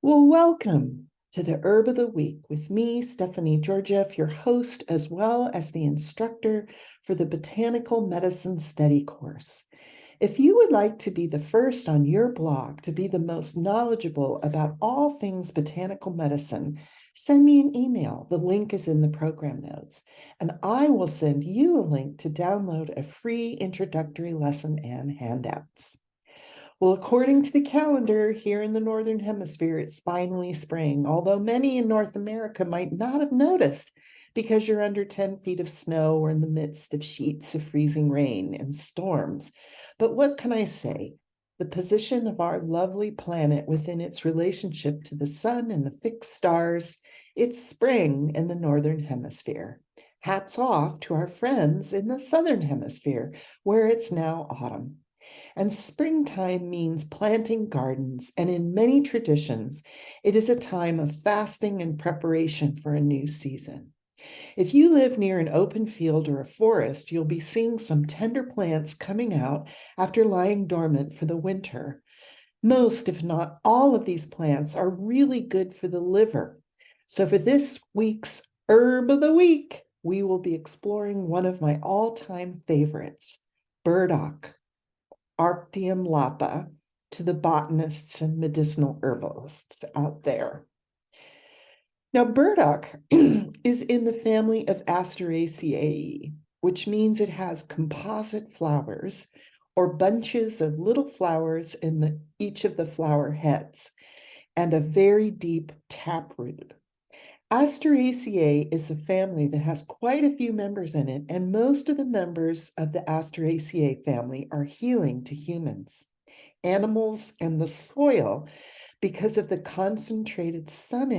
Well, welcome to the Herb of the Week with me, Stephanie Georgiev, your host, as well as the instructor for the Botanical Medicine Study course. If you would like to be the first on your blog to be the most knowledgeable about all things botanical medicine, send me an email. The link is in the program notes, and I will send you a link to download a free introductory lesson and handouts. Well, according to the calendar here in the Northern Hemisphere, it's finally spring, although many in North America might not have noticed because you're under 10 feet of snow or in the midst of sheets of freezing rain and storms. But what can I say? The position of our lovely planet within its relationship to the sun and the fixed stars, it's spring in the Northern Hemisphere. Hats off to our friends in the Southern Hemisphere, where it's now autumn. And springtime means planting gardens, and in many traditions, it is a time of fasting and preparation for a new season. If you live near an open field or a forest, you'll be seeing some tender plants coming out after lying dormant for the winter. Most, if not all, of these plants are really good for the liver. So, for this week's Herb of the Week, we will be exploring one of my all time favorites, burdock. Arctium lappa, to the botanists and medicinal herbalists out there. Now, burdock is in the family of Asteraceae, which means it has composite flowers or bunches of little flowers in each of the flower heads and a very deep taproot. Asteraceae is a family that has quite a few members in it, and most of the members of the Asteraceae family are healing to humans, animals, and the soil because of the concentrated sun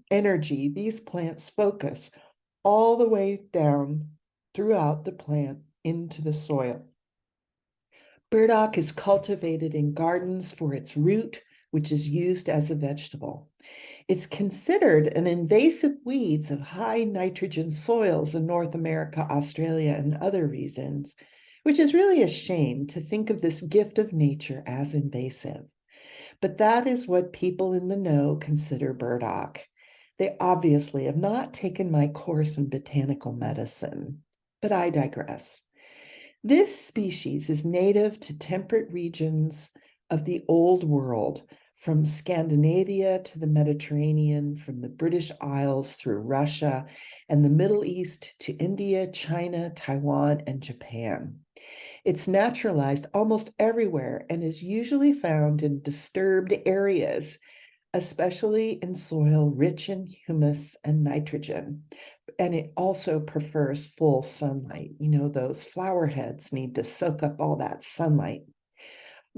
energy these plants focus all the way down throughout the plant into the soil. Burdock is cultivated in gardens for its root, which is used as a vegetable. It's considered an invasive weed of high nitrogen soils in North America, Australia, and other regions, which is really a shame to think of this gift of nature as invasive. But that is what people in the know consider burdock. They obviously have not taken my course in botanical medicine, but I digress. This species is native to temperate regions of the Old World, from Scandinavia to the Mediterranean, from the British Isles through Russia and the Middle East to India, China, Taiwan, and Japan. It's naturalized almost everywhere and is usually found in disturbed areas, especially in soil rich in humus and nitrogen. And it also prefers full sunlight. You know, those flower heads need to soak up all that sunlight.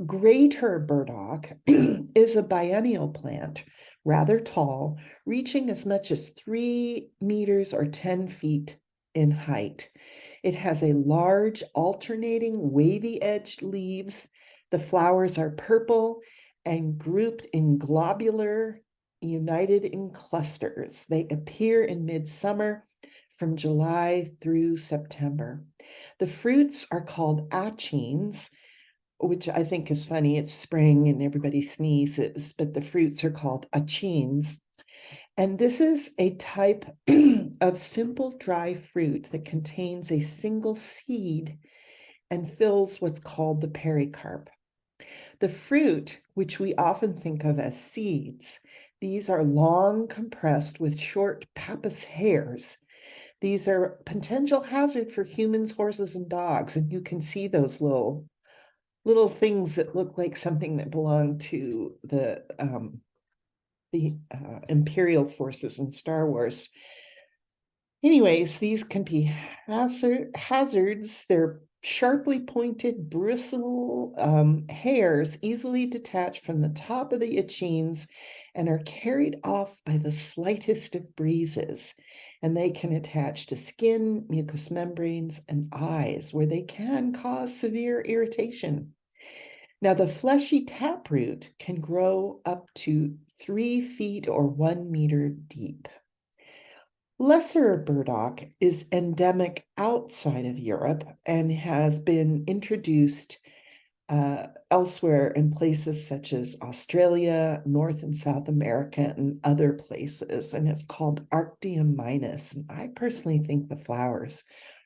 Greater burdock is a biennial plant, rather tall, reaching as much as 3 meters or 10 feet in height. It has a large, alternating, wavy-edged leaves. The flowers are purple and grouped in globular, united in clusters. They appear in midsummer from July through September. The fruits are called achines, which I think is funny. It's spring and everybody sneezes, but the fruits are called achines. And this is a type of simple dry fruit that contains a single seed and fills what's called the pericarp. The fruit, which we often think of as seeds, these are long, compressed with short pappus hairs. These are potential hazard for humans, horses, and dogs. And you can see those little things that look like something that belong to the Imperial forces in Star Wars. Anyways, these can be hazards. They're sharply pointed, bristle hairs easily detached from the top of the achines and are carried off by the slightest of breezes. And they can attach to skin, mucous membranes, and eyes, where they can cause severe irritation. Now, the fleshy taproot can grow up to 3 feet or 1 meter deep. Lesser burdock is endemic outside of Europe and has been introduced elsewhere in places such as Australia, North and South America, and other places. And it's called Arctium minus. And I personally think the flowers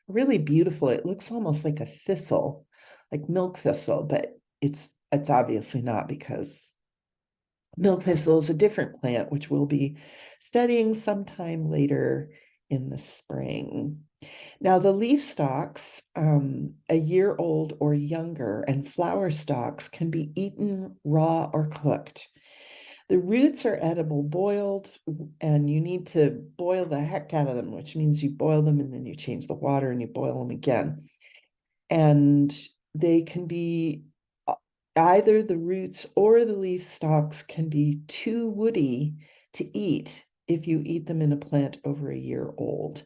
are really beautiful. It looks almost like a thistle, like milk thistle, but it's obviously not, because milk thistle is a different plant, which we'll be studying sometime later in the spring. Now, the leaf stalks, a year old or younger, and flower stalks can be eaten raw or cooked. The roots are edible boiled, and you need to boil the heck out of them, which means you boil them and then you change the water and you boil them again. And they can be either the roots or the leaf stalks can be too woody to eat if you eat them in a plant over a year old.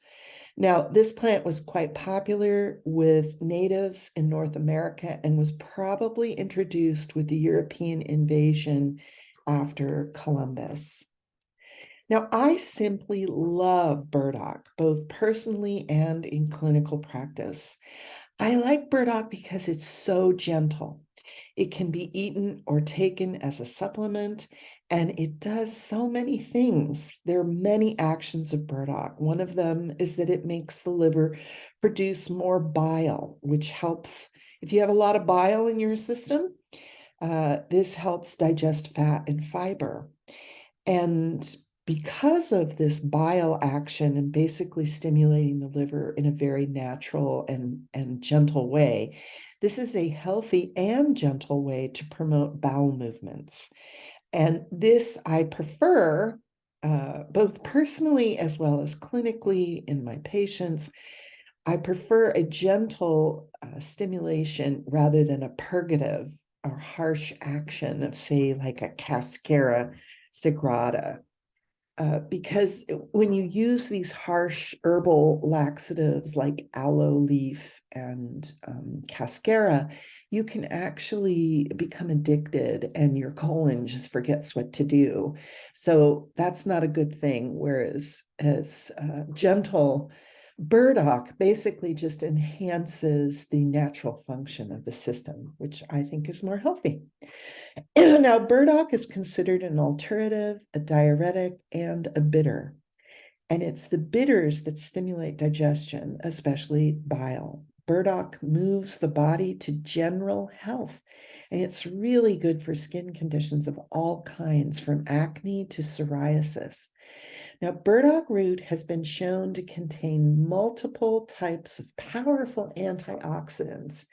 Now, this plant was quite popular with natives in North America and was probably introduced with the European invasion after Columbus. Now, I simply love burdock, both personally and in clinical practice. I like burdock because it's so gentle. It can be eaten or taken as a supplement, and it does so many things. There are many actions of burdock. One of them is that it makes the liver produce more bile, which helps if you have a lot of bile in your system. This helps digest fat and fiber. And because of this bile action and basically stimulating the liver in a very natural and gentle way, this is a healthy and gentle way to promote bowel movements. And this I prefer, both personally as well as clinically in my patients. I prefer a gentle stimulation rather than a purgative or harsh action of, say, like a cascara sagrada. Because when you use these harsh herbal laxatives like aloe leaf and cascara, you can actually become addicted and your colon just forgets what to do. So that's not a good thing. Whereas as gentle burdock basically just enhances the natural function of the system, which I think is more healthy. Now, burdock is considered an alterative, a diuretic, and a bitter. And it's the bitters that stimulate digestion, especially bile. Burdock moves the body to general health, and it's really good for skin conditions of all kinds, from acne to psoriasis. Now, burdock root has been shown to contain multiple types of powerful antioxidants,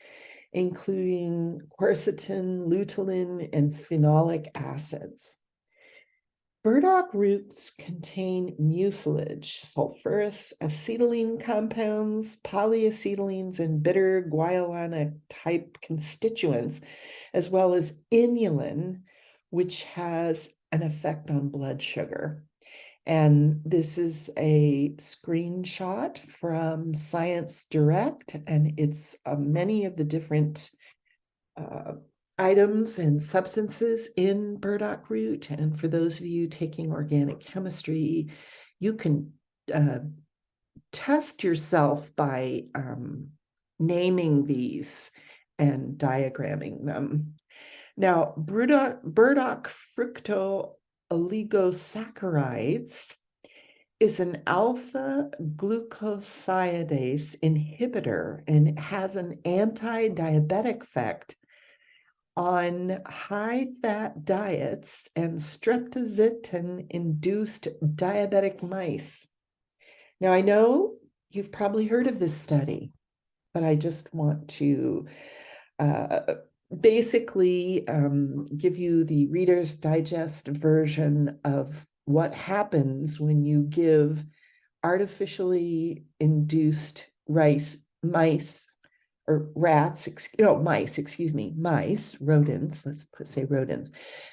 including quercetin, lutein, and phenolic acids. Burdock roots contain mucilage, sulfurous acetylene compounds, polyacetylenes, and bitter guanylate type constituents, as well as inulin, which has an effect on blood sugar. And this is a screenshot from Science Direct, and it's many of the different items and substances in burdock root. And for those of you taking organic chemistry, you can test yourself by naming these and diagramming them. Now, burdock fructooligosaccharides is an alpha glucosidase inhibitor, and it has an anti-diabetic effect on high-fat diets and streptozotocin-induced diabetic mice. Now, I know you've probably heard of this study, but I just want to basically give you the Reader's Digest version of what happens when you give artificially induced mice, rodents, say rodents.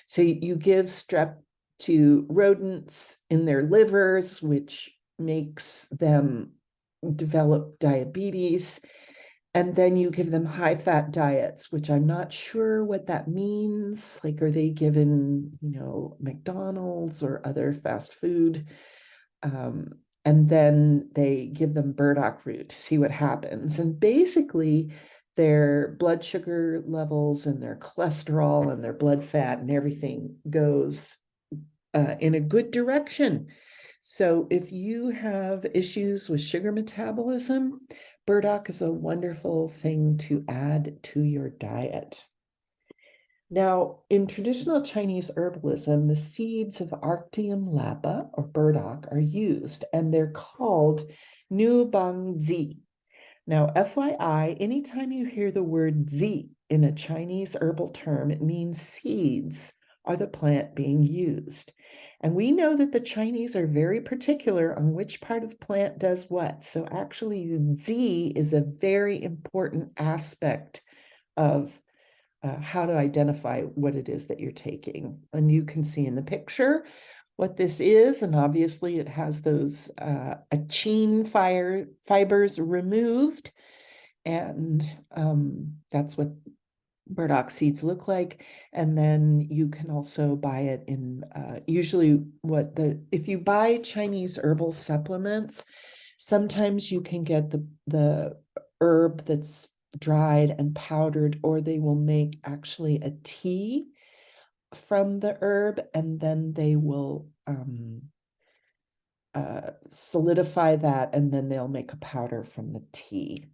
So you give strep to rodents in their livers, which makes them develop diabetes. And then you give them high-fat diets, which I'm not sure what that means. Like, are they given, McDonald's or other fast food? And then they give them burdock root to see what happens. And basically, their blood sugar levels and their cholesterol and their blood fat and everything goes in a good direction. So if you have issues with sugar metabolism, burdock is a wonderful thing to add to your diet. Now, in traditional Chinese herbalism, the seeds of Arctium lappa or burdock are used, and they're called nubangzi. Now, FYI, anytime you hear the word zi in a Chinese herbal term, it means seeds are the plant being used. And we know that the Chinese are very particular on which part of the plant does what. So actually, zi is a very important aspect of how to identify what it is that you're taking. And you can see in the picture what this is, and obviously it has those achene fibers removed, and that's what burdock seeds look like. And then you can also buy it in usually if you buy Chinese herbal supplements, sometimes you can get the herb that's dried and powdered, or they will make actually a tea from the herb, and then they will solidify that, and then they'll make a powder from the tea.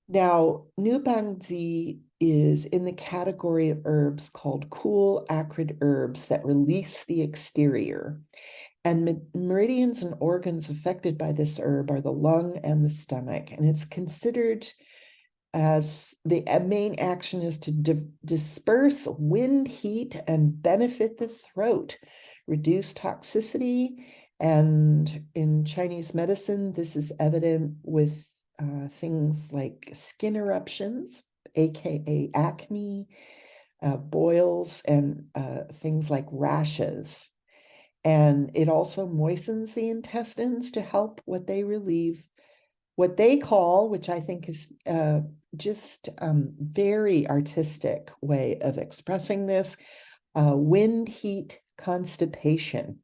Now, nubangzi is in the category of herbs called cool, acrid herbs that release the exterior. And meridians and organs affected by this herb are the lung and the stomach, and it's considered as the main action is to disperse wind, heat, and benefit the throat, reduce toxicity. And in Chinese medicine, this is evident with things like skin eruptions, aka acne, boils, and things like rashes. And it also moistens the intestines to help what they call, which I think is just very artistic way of expressing this, wind, heat, constipation.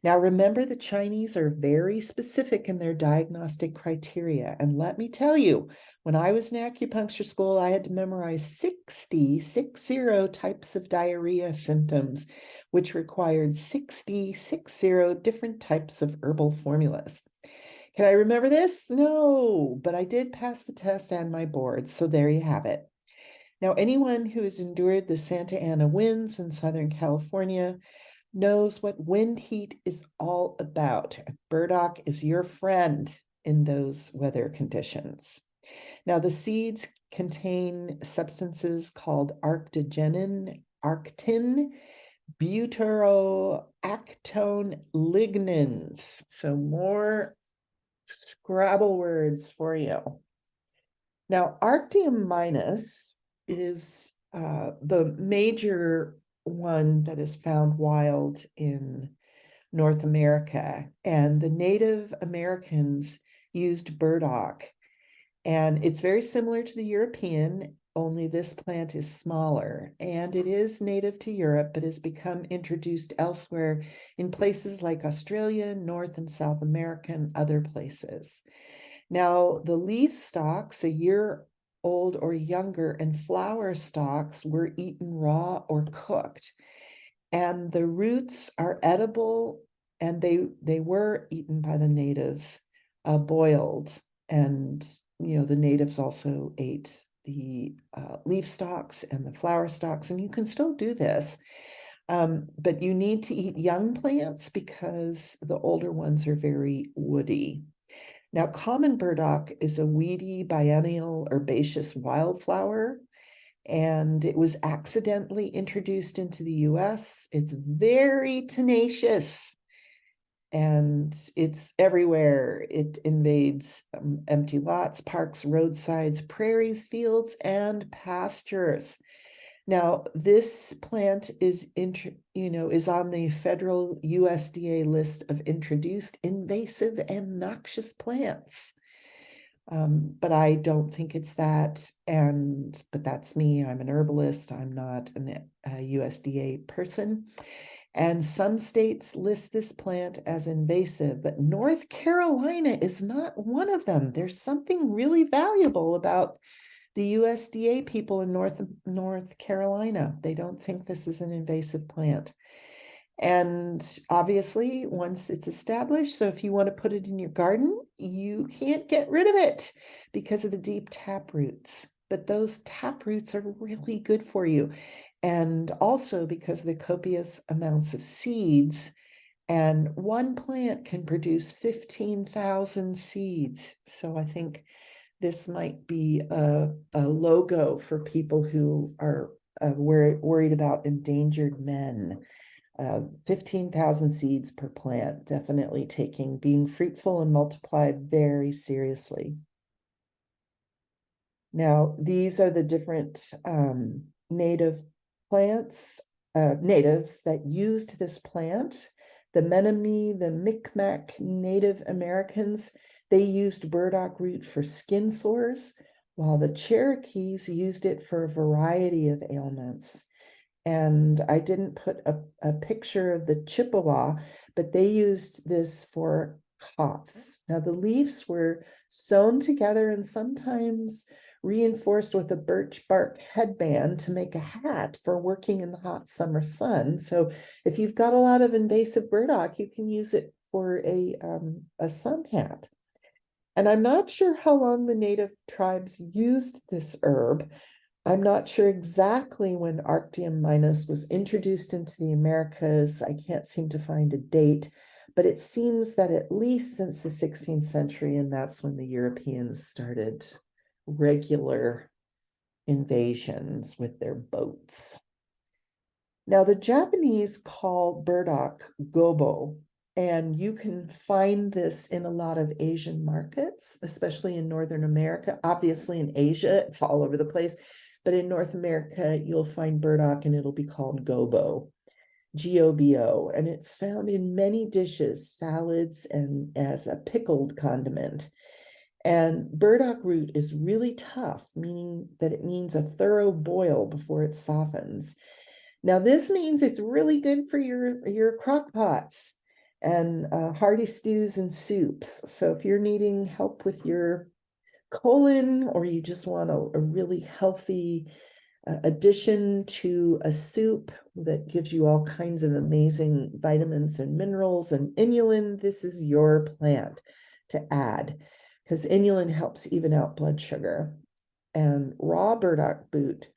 Now, remember, the Chinese are very specific in their diagnostic criteria. And let me tell you, when I was in acupuncture school, I had to memorize 60 types of diarrhea symptoms, which required 60 different types of herbal formulas. Can I remember this? No, but I did pass the test and my board, so there you have it. Now, anyone who has endured the Santa Ana winds in Southern California knows what wind heat is all about. Burdock is your friend in those weather conditions. Now, the seeds contain substances called arctin, butyroactone lignans. So more Scrabble words for you. Now, Arctium minus is the major one that is found wild in North America, and the Native Americans used burdock, and it's very similar to the European, only this plant is smaller, and it is native to Europe, but has become introduced elsewhere in places like Australia, North and South America, and other places. Now, the leaf stalks, a year old or younger, and flower stalks were eaten raw or cooked. And the roots are edible, and they were eaten by the natives, boiled. And, the natives also ate the leaf stalks and the flower stalks, and you can still do this. But you need to eat young plants because the older ones are very woody. Now, common burdock is a weedy, biennial, herbaceous wildflower, and it was accidentally introduced into the US. It's very tenacious, and it's everywhere. It invades empty lots, parks, roadsides, prairies, fields, and pastures. Now, this plant is on the federal USDA list of introduced invasive and noxious plants. But I don't think it's that. But that's me. I'm an herbalist. I'm not a USDA person. And some states list this plant as invasive, but North Carolina is not one of them. There's something really valuable about The USDA people in North Carolina, they don't think this is an invasive plant. And obviously, once it's established, so if you want to put it in your garden, you can't get rid of it because of the deep tap roots. But those tap roots are really good for you. And also because of the copious amounts of seeds. And one plant can produce 15,000 seeds. So I think this might be a logo for people who are worried about endangered men. 15,000 seeds per plant, definitely taking being fruitful and multiplied very seriously. Now, these are the different native plants, natives that used this plant. The Menominee, the Micmac Native Americans, they used burdock root for skin sores, while the Cherokees used it for a variety of ailments. And I didn't put a picture of the Chippewa, but they used this for coughs. Now, the leaves were sewn together and sometimes reinforced with a birch bark headband to make a hat for working in the hot summer sun. So if you've got a lot of invasive burdock, you can use it for a sun hat. And I'm not sure how long the native tribes used this herb. I'm not sure exactly when Arctium minus was introduced into the Americas. I can't seem to find a date, but it seems that at least since the 16th century, and that's when the Europeans started regular invasions with their boats. Now, the Japanese call burdock gobo, and you can find this in a lot of Asian markets, especially in Northern America. Obviously, in Asia, it's all over the place. But in North America, you'll find burdock and it'll be called gobo, G-O-B-O. And it's found in many dishes, salads, and as a pickled condiment. And burdock root is really tough, meaning that it needs a thorough boil before it softens. Now, this means it's really good for your crock pots and hearty stews and soups. So if you're needing help with your colon, or you just want a really healthy addition to a soup that gives you all kinds of amazing vitamins and minerals and inulin, this is your plant to add, because inulin helps even out blood sugar. And raw burdock root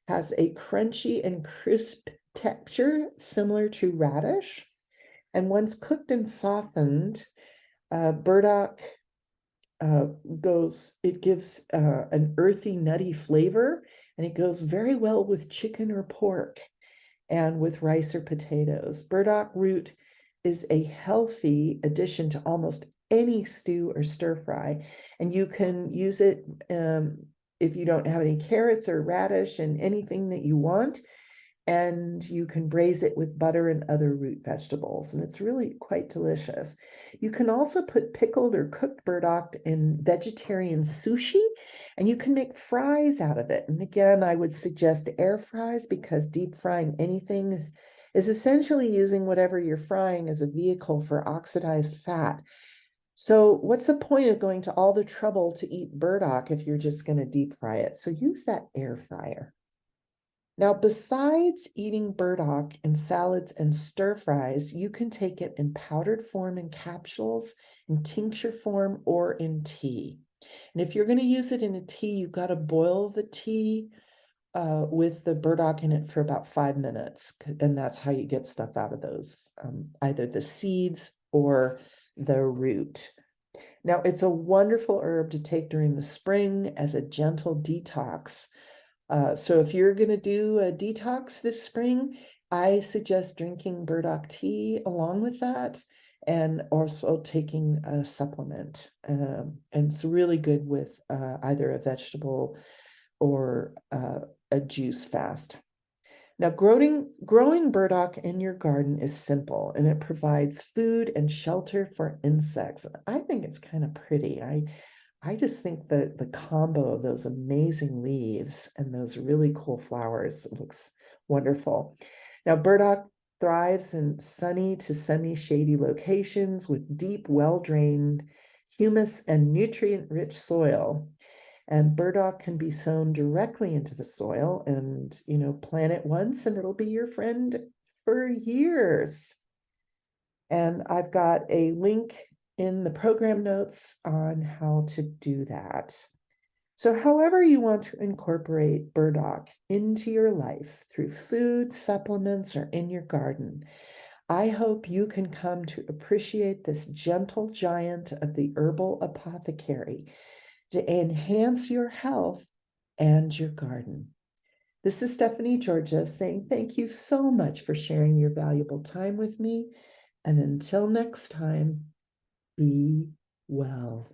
has a crunchy and crisp texture similar to radish. And once cooked and softened, burdock it gives an earthy, nutty flavor, and it goes very well with chicken or pork and with rice or potatoes. Burdock root is a healthy addition to almost any stew or stir fry, and you can use it if you don't have any carrots or radish and anything that you want. And you can braise it with butter and other root vegetables, and it's really quite delicious. You can also put pickled or cooked burdock in vegetarian sushi, and you can make fries out of it. And again, I would suggest air fries, because deep frying anything is essentially using whatever you're frying as a vehicle for oxidized fat. So what's the point of going to all the trouble to eat burdock if you're just going to deep fry it? So use that air fryer. Now, besides eating burdock in salads and stir fries, you can take it in powdered form in capsules, in tincture form, or in tea. And if you're going to use it in a tea, you've got to boil the tea with the burdock in it for about 5 minutes. And that's how you get stuff out of those, either the seeds or the root. Now, it's a wonderful herb to take during the spring as a gentle detox. So if you're going to do a detox this spring, I suggest drinking burdock tea along with that, and also taking a supplement. And it's really good with either a vegetable or a juice fast. Now, growing burdock in your garden is simple, and it provides food and shelter for insects. I think it's kind of pretty. I just think that the combo of those amazing leaves and those really cool flowers looks wonderful. Now, burdock thrives in sunny to semi-shady locations with deep, well-drained, humus and nutrient-rich soil. And burdock can be sown directly into the soil and, plant it once and it'll be your friend for years. And I've got a link in the program notes on how to do that. So however you want to incorporate burdock into your life through food, supplements, or in your garden, I hope you can come to appreciate this gentle giant of the herbal apothecary to enhance your health and your garden. This is Stephanie Georgia saying thank you so much for sharing your valuable time with me. And until next time, be well.